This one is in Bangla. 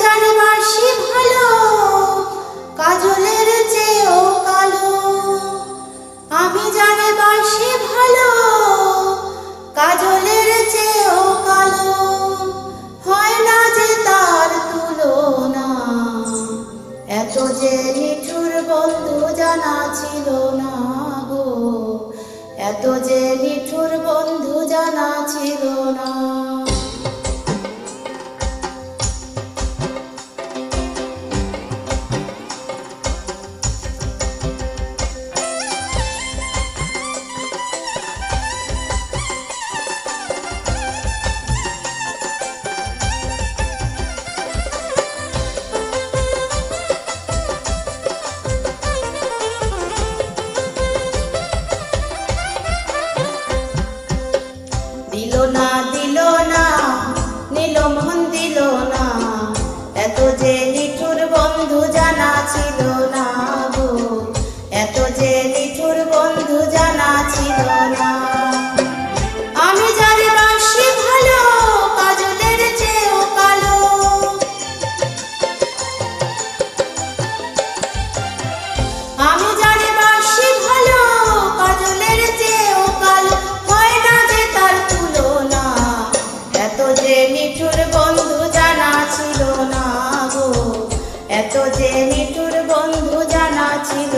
জানি বাসি ভালো, কাজলের চেয়েও কালো। আমি জানি বাসি ভালো, কাজলের চেয়েও কালো। হয় না যে তার তুলনা, এত যে নিঠুর বন্ধু জানা ছিল না গো, এত যে নিঠুর বন্ধু জানা ছিল না। দিলো না নিল মন দিল না, এত যে নিঠুর বন্ধু জানা ছিল না গো, এত যে নিঠুর বন্ধু জানা ছিল না। আমি জানি বাসি ভালো, কাজলের চেয়েও কালো। আমি জানি বাসি ভালো, কাজলের চেয়েও কালো। হয় না যে তার তুলনা, এত যে নিঠুর বন্ধু জানা ছিল না গো, এত যে নিঠুর বন্ধু জানা ছিল